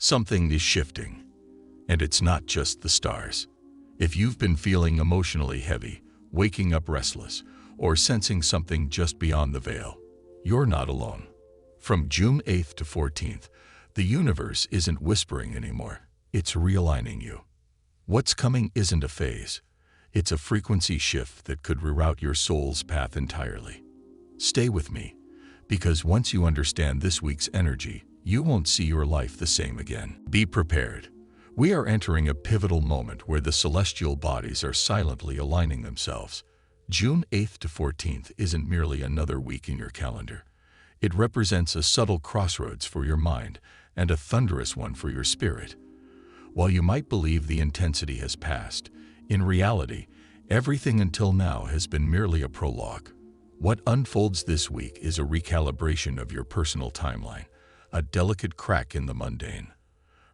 Something is shifting, and it's not just the stars. If you've been feeling emotionally heavy, waking up restless, or sensing something just beyond the veil, you're not alone. From June 8th to 14th, the universe isn't whispering anymore. It's realigning you. What's coming isn't a phase. It's a frequency shift that could reroute your soul's path entirely. Stay with me, because once you understand this week's energy, you won't see your life the same again. Be prepared. We are entering a pivotal moment where the celestial bodies are silently aligning themselves. June 8th to 14th isn't merely another week in your calendar. It represents a subtle crossroads for your mind and a thunderous one for your spirit. While you might believe the intensity has passed, in reality, everything until now has been merely a prologue. What unfolds this week is a recalibration of your personal timeline, a delicate crack in the mundane,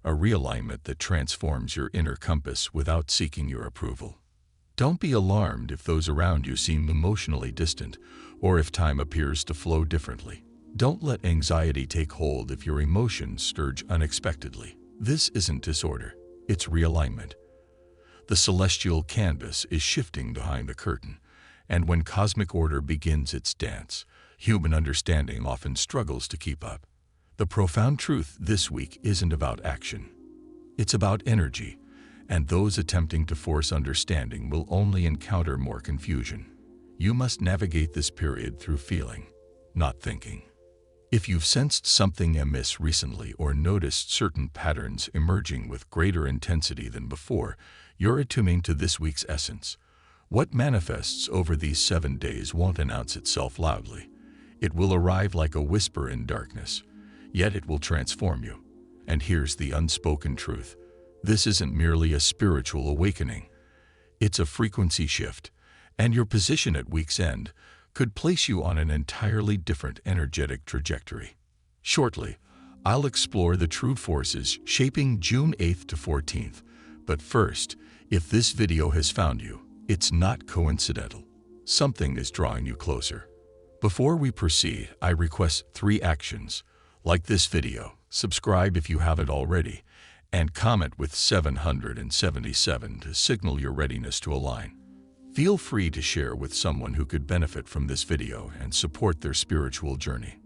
a realignment that transforms your inner compass without seeking your approval. Don't be alarmed if those around you seem emotionally distant or if time appears to flow differently. Don't let anxiety take hold if your emotions surge unexpectedly. This isn't disorder, it's realignment. The celestial canvas is shifting behind the curtain, and when cosmic order begins its dance, human understanding often struggles to keep up. The profound truth this week isn't about action. It's about energy, and those attempting to force understanding will only encounter more confusion. You must navigate this period through feeling, not thinking. If you've sensed something amiss recently or noticed certain patterns emerging with greater intensity than before, you're attuning to this week's essence. What manifests over these 7 days won't announce itself loudly. It will arrive like a whisper in darkness, yet it will transform you. And here's the unspoken truth. This isn't merely a spiritual awakening. It's a frequency shift, and your position at week's end could place you on an entirely different energetic trajectory. Shortly, I'll explore the true forces shaping June 8th to 14th. But first, if this video has found you, it's not coincidental. Something is drawing you closer. Before we proceed, I request 3 actions. Like this video, subscribe if you haven't already, and comment with 777 to signal your readiness to align. Feel free to share with someone who could benefit from this video and support their spiritual journey.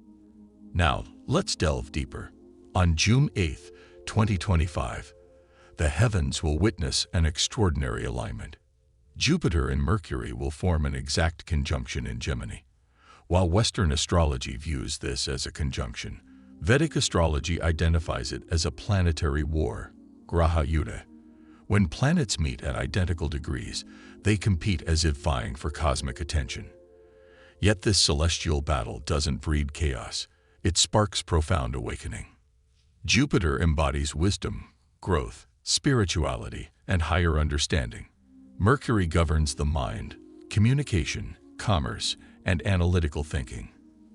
Now, let's delve deeper. On June 8th, 2025, the heavens will witness an extraordinary alignment. Jupiter and Mercury will form an exact conjunction in Gemini. While Western astrology views this as a conjunction, Vedic astrology identifies it as a planetary war, Graha Yuddha. When planets meet at identical degrees, they compete as if vying for cosmic attention. Yet this celestial battle doesn't breed chaos, it sparks profound awakening. Jupiter embodies wisdom, growth, spirituality, and higher understanding. Mercury governs the mind, communication, commerce, and analytical thinking.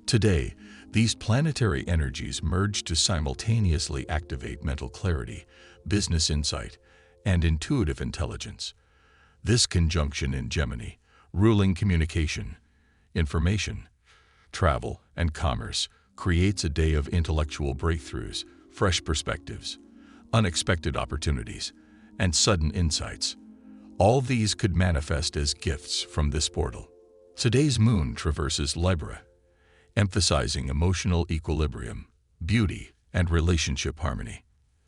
Today, these planetary energies merge to simultaneously activate mental clarity, business insight, and intuitive intelligence. This conjunction in Gemini, ruling communication, information, travel, and commerce, creates a day of intellectual breakthroughs, fresh perspectives, unexpected opportunities, and sudden insights. All these could manifest as gifts from this portal. Today's moon traverses Libra, emphasizing emotional equilibrium, beauty, and relationship harmony.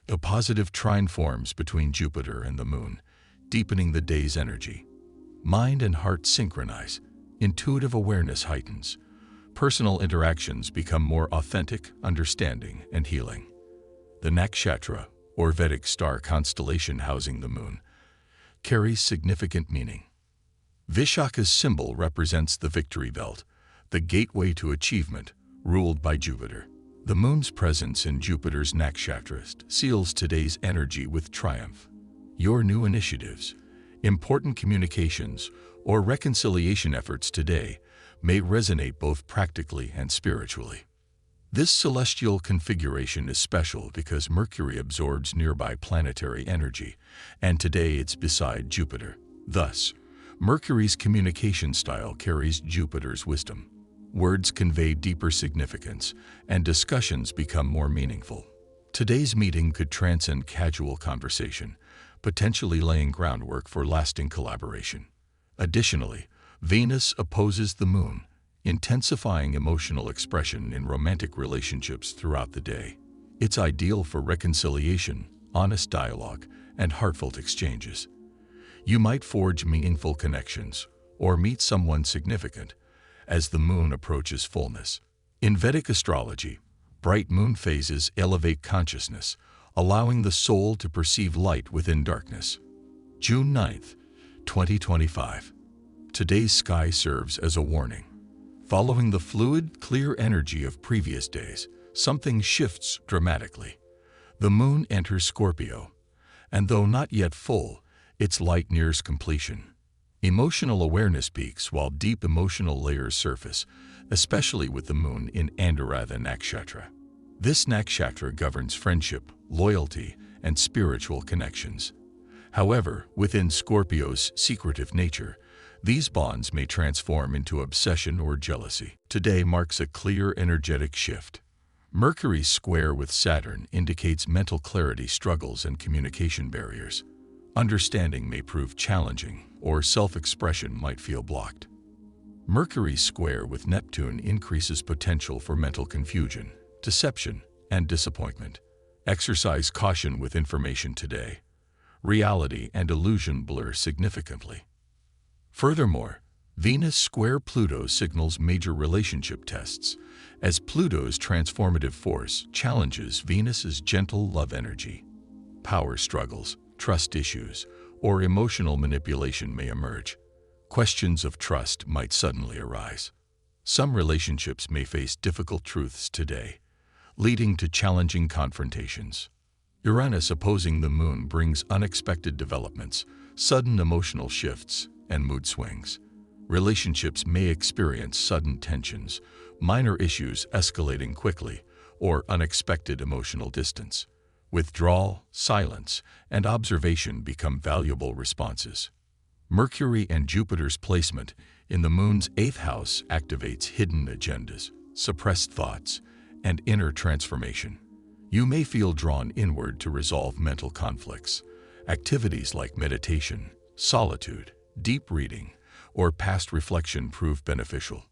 A positive trine forms between Jupiter and the moon, deepening the day's energy. Mind and heart synchronize, intuitive awareness heightens. Personal interactions become more authentic, understanding, and healing. The Nakshatra, or Vedic star constellation housing the moon, carries significant meaning. Vishaka's symbol represents the victory belt, the gateway to achievement, ruled by Jupiter. The moon's presence in Jupiter's nakshatra seals today's energy with triumph. Your new initiatives, important communications, or reconciliation efforts today may resonate both practically and spiritually. This celestial configuration is special because Mercury absorbs nearby planetary energy, and today it's beside Jupiter. Thus, Mercury's communication style carries Jupiter's wisdom. Words convey deeper significance, and discussions become more meaningful. Today's meeting could transcend casual conversation, potentially laying groundwork for lasting collaboration. Additionally, Venus opposes the Moon, intensifying emotional expression in romantic relationships throughout the day. It's ideal for reconciliation, honest dialogue, and heartfelt exchanges. You might forge meaningful connections or meet someone significant as the Moon approaches fullness. In Vedic astrology, bright moon phases elevate consciousness, allowing the soul to perceive light within darkness. June 9th, 2025. Today's sky serves as a warning. Following the fluid, clear energy of previous days, something shifts dramatically. The Moon enters Scorpio, and though not yet full, its light nears completion. Emotional awareness peaks while deep emotional layers surface, especially with the Moon in Anuradha Nakshatra. This nakshatra governs friendship, loyalty, and spiritual connections. However, within Scorpio's secretive nature, these bonds may transform into obsession or jealousy. Today marks a clear energetic shift. Mercury's square with Saturn indicates mental clarity struggles and communication barriers. Understanding may prove challenging, or self-expression might feel blocked. Mercury's square with Neptune increases potential for mental confusion, deception, and disappointment. Exercise caution with information today. Reality and illusion blur significantly. Furthermore, Venus square Pluto signals major relationship tests, as Pluto's transformative force challenges Venus's gentle love energy. Power struggles, trust issues, or emotional manipulation may emerge. Questions of trust might suddenly arise. Some relationships may face difficult truths today, leading to challenging confrontations. Uranus opposing the Moon brings unexpected developments, sudden emotional shifts, and mood swings. Relationships may experience sudden tensions, minor issues escalating quickly, or unexpected emotional distance. Withdrawal, silence, and observation become valuable responses. Mercury and Jupiter's placement in the Moon's 8th house activates hidden agendas, suppressed thoughts, and inner transformation. You may feel drawn inward to resolve mental conflicts. Activities like meditation, solitude, deep reading, or past reflection prove beneficial.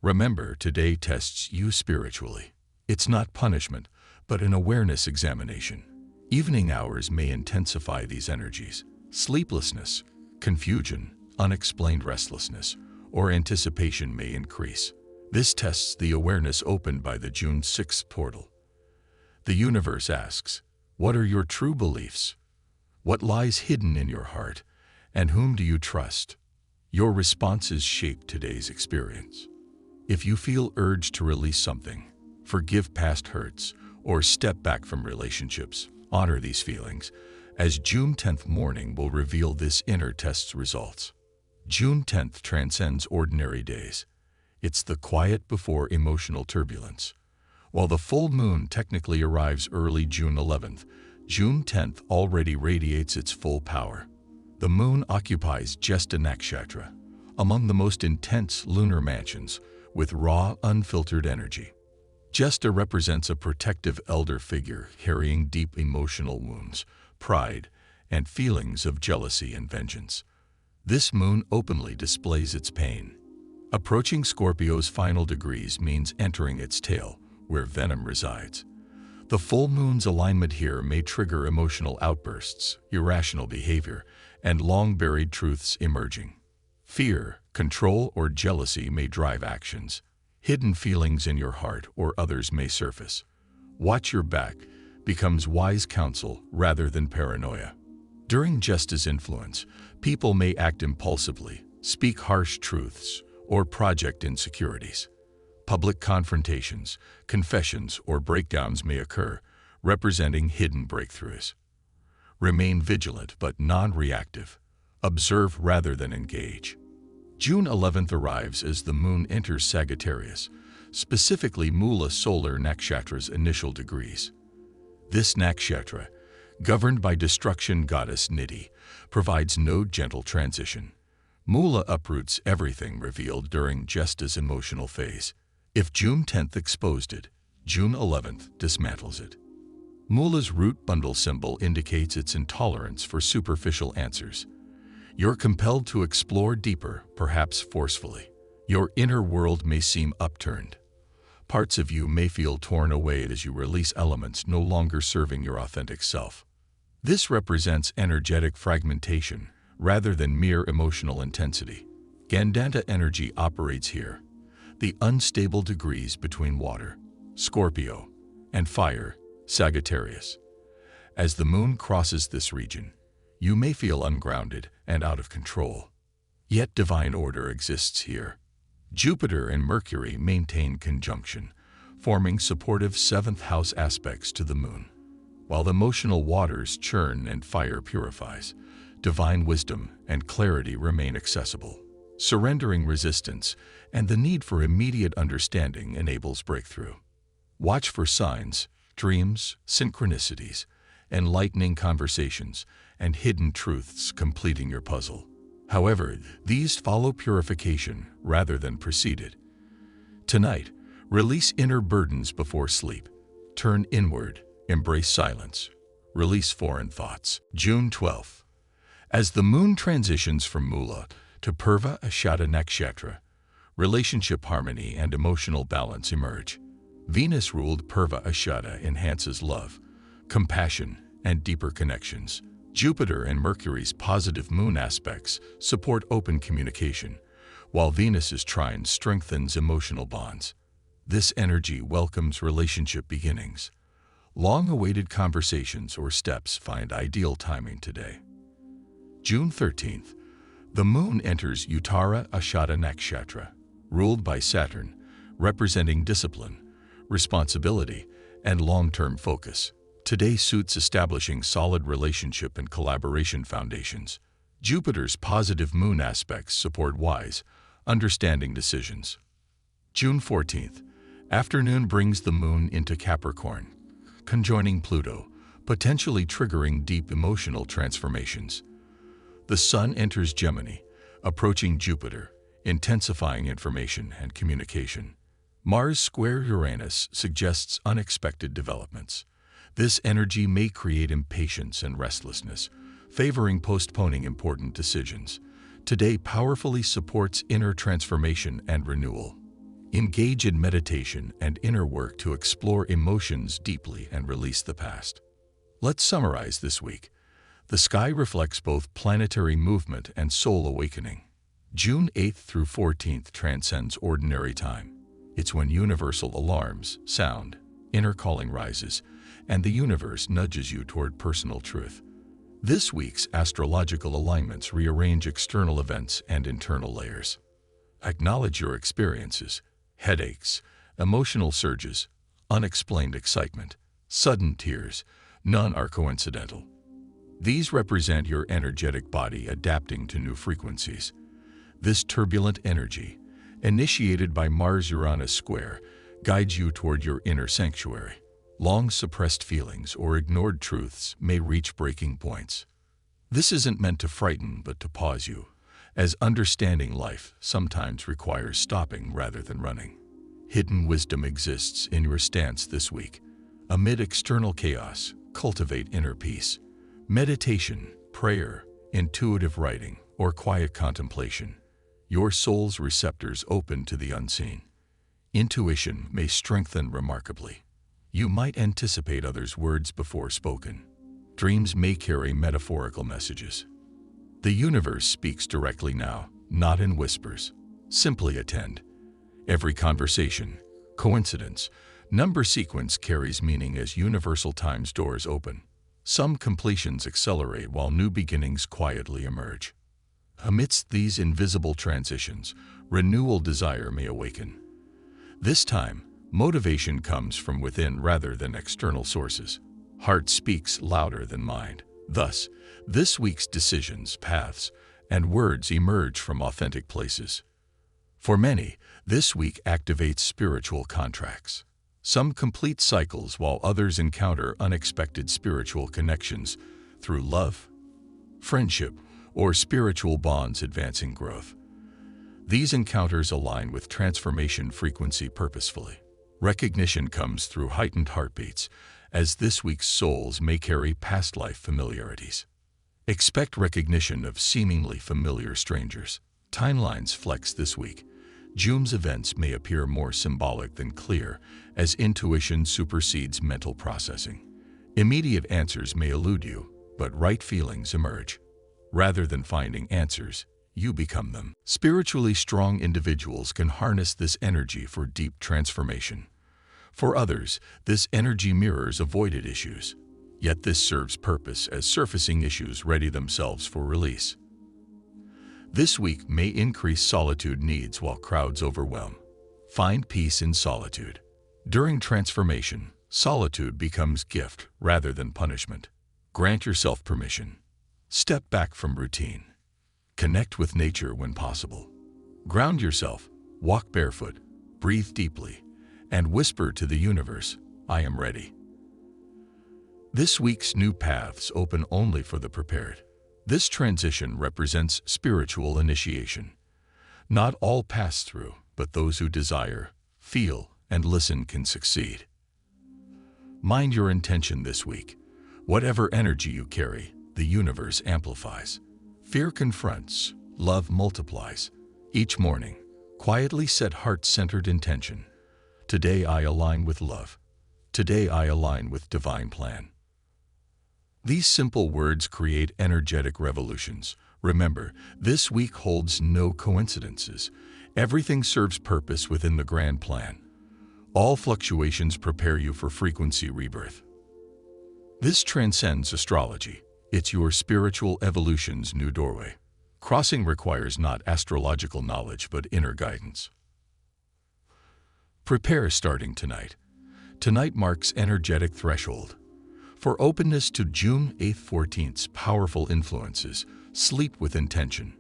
Remember, today tests you spiritually. It's not punishment, but an awareness examination. Evening hours may intensify these energies. Sleeplessness, confusion, unexplained restlessness, or anticipation may increase. This tests the awareness opened by the June 6th portal. The universe asks, what are your true beliefs? What lies hidden in your heart? And whom do you trust? Your responses shape today's experience. If you feel urged to release something, forgive past hurts, or step back from relationships, honor these feelings, as June 10th morning will reveal this inner test's results. June 10th transcends ordinary days. It's the quiet before emotional turbulence. While the full moon technically arrives early June 11th, June 10th already radiates its full power. The moon occupies Jyeshtha Nakshatra, among the most intense lunar mansions, with raw, unfiltered energy. Jyeshtha represents a protective elder figure carrying deep emotional wounds, pride, and feelings of jealousy and vengeance. This moon openly displays its pain. Approaching Scorpio's final degrees means entering its tail, where venom resides. The full moon's alignment here may trigger emotional outbursts, irrational behavior, and long-buried truths emerging. Fear, control, or jealousy may drive actions. Hidden feelings in your heart or others may surface. Watch your back becomes wise counsel rather than paranoia. During Jyeshtha's influence, people may act impulsively, speak harsh truths, or project insecurities. Public confrontations, confessions, or breakdowns may occur, representing hidden breakthroughs. Remain vigilant but non-reactive. Observe rather than engage. June 11th arrives as the moon enters Sagittarius, specifically Mula solar nakshatra's initial degrees. This nakshatra, governed by destruction goddess Nidhi, provides no gentle transition. Mula uproots everything revealed during Jyeshtha's emotional phase. If June 10th exposed it, June 11th dismantles it. Mula's root bundle symbol indicates its intolerance for superficial answers. You're compelled to explore deeper, perhaps forcefully. Your inner world may seem upturned. Parts of you may feel torn away as you release elements no longer serving your authentic self. This represents energetic fragmentation rather than mere emotional intensity. Gandanta energy operates here, the unstable degrees between water, Scorpio, and fire, Sagittarius. As the moon crosses this region, you may feel ungrounded and out of control. Yet divine order exists here. Jupiter and Mercury maintain conjunction, forming supportive seventh house aspects to the moon. While the emotional waters churn and fire purifies, divine wisdom and clarity remain accessible. Surrendering resistance and the need for immediate understanding enables breakthrough. Watch for signs, dreams, synchronicities, enlightening conversations, and hidden truths completing your puzzle. However, these follow purification rather than precede it. Tonight, release inner burdens before sleep. Turn inward, embrace silence, release foreign thoughts. June 12th. As the moon transitions from Mula to Purva Ashada Nakshatra, relationship harmony and emotional balance emerge. Venus-ruled Purva Ashada enhances love, compassion, and deeper connections. Jupiter and Mercury's positive moon aspects support open communication, while Venus's trine strengthens emotional bonds. This energy welcomes relationship beginnings. Long-awaited conversations or steps find ideal timing today. June 13th. The moon enters Uttara Ashada Nakshatra, ruled by Saturn, representing discipline, responsibility, and long-term focus. Today suits establishing solid relationship and collaboration foundations. Jupiter's positive moon aspects support wise, understanding decisions. June 14th. Afternoon brings the moon into Capricorn, conjoining Pluto, potentially triggering deep emotional transformations. The sun enters Gemini, approaching Jupiter, intensifying information and communication. Mars square Uranus suggests unexpected developments. This energy may create impatience and restlessness, favoring postponing important decisions. Today powerfully supports inner transformation and renewal. Engage in meditation and inner work to explore emotions deeply and release the past. Let's summarize this week. The sky reflects both planetary movement and soul awakening. June 8th through 14th transcends ordinary time. It's when universal alarms sound, inner calling rises, and the universe nudges you toward personal truth. This week's astrological alignments rearrange external events and internal layers. Acknowledge your experiences, headaches, emotional surges, unexplained excitement, sudden tears. None are coincidental. These represent your energetic body adapting to new frequencies. This turbulent energy, initiated by Mars-Uranus square, guides you toward your inner sanctuary. Long-suppressed feelings or ignored truths may reach breaking points. This isn't meant to frighten but to pause you, as understanding life sometimes requires stopping rather than running. Hidden wisdom exists in your stance this week. Amid external chaos, cultivate inner peace. Meditation, prayer, intuitive writing, or quiet contemplation. Your soul's receptors open to the unseen. Intuition may strengthen remarkably. You might anticipate others' words before spoken. Dreams may carry metaphorical messages. The universe speaks directly now, not in whispers. Simply attend. Every conversation, coincidence, number sequence carries meaning as universal time's doors open. Some completions accelerate while new beginnings quietly emerge. Amidst these invisible transitions, renewal desire may awaken. This time, motivation comes from within rather than external sources. Heart speaks louder than mind. Thus, this week's decisions, paths, and words emerge from authentic places. For many, this week activates spiritual contracts. Some complete cycles while others encounter unexpected spiritual connections through love, friendship, or spiritual bonds advancing growth. These encounters align with transformation frequency purposefully. Recognition comes through heightened heartbeats as this week's souls may carry past life familiarities. Expect recognition of seemingly familiar strangers. Timelines flex this week. June's events may appear more symbolic than clear, as intuition supersedes mental processing. Immediate answers may elude you, but right feelings emerge. Rather than finding answers, you become them. Spiritually strong individuals can harness this energy for deep transformation. For others, this energy mirrors avoided issues. Yet this serves purpose as surfacing issues ready themselves for release. This week may increase solitude needs while crowds overwhelm. Find peace in solitude. During transformation, solitude becomes gift rather than punishment. Grant yourself permission. Step back from routine. Connect with nature when possible. Ground yourself, walk barefoot, breathe deeply, and whisper to the universe, "I am ready." This week's new paths open only for the prepared. This transition represents spiritual initiation. Not all pass through, but those who desire, feel, and listen can succeed. Mind your intention this week. Whatever energy you carry, the universe amplifies. Fear confronts, love multiplies. Each morning, quietly set heart-centered intention. Today I align with love. Today I align with divine plan. These simple words create energetic revolutions. Remember, this week holds no coincidences. Everything serves purpose within the grand plan. All fluctuations prepare you for frequency rebirth. This transcends astrology. It's your spiritual evolution's new doorway. Crossing requires not astrological knowledge, but inner guidance. Prepare starting tonight. Tonight marks energetic threshold. For openness to June 8-14's powerful influences, sleep with intention.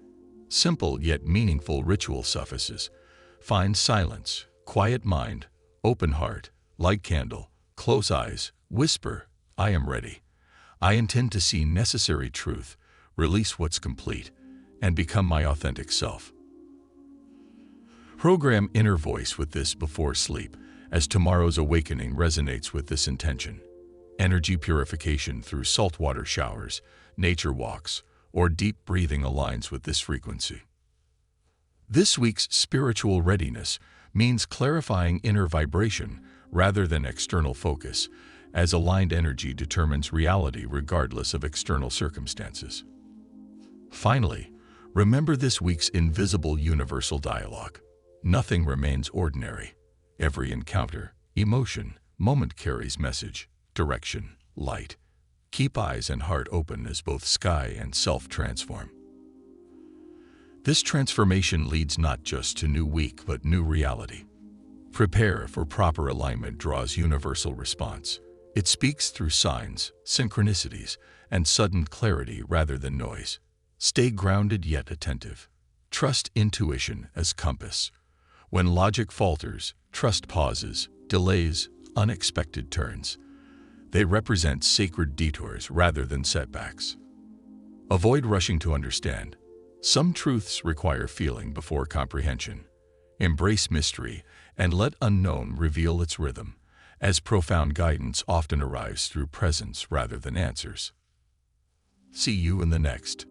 Simple yet meaningful ritual suffices. Find silence, quiet mind, open heart, light candle, close eyes, whisper, "I am ready. I intend to see necessary truth, release what's complete, and become my authentic self." Program inner voice with this before sleep, as tomorrow's awakening resonates with this intention. Energy purification through saltwater showers, nature walks, or deep breathing aligns with this frequency. This week's spiritual readiness means clarifying inner vibration rather than external focus, as aligned energy determines reality regardless of external circumstances. Finally, remember this week's invisible universal dialogue. Nothing remains ordinary. Every encounter, emotion, moment carries message, direction, light. Keep eyes and heart open as both sky and self transform. This transformation leads not just to new week, but new reality. Prepare for proper alignment draws universal response. It speaks through signs, synchronicities, and sudden clarity rather than noise. Stay grounded yet attentive. Trust intuition as compass. When logic falters, trust pauses, delays, unexpected turns. They represent sacred detours rather than setbacks. Avoid rushing to understand. Some truths require feeling before comprehension. Embrace mystery and let unknown reveal its rhythm, as profound guidance often arrives through presence rather than answers. See you in the next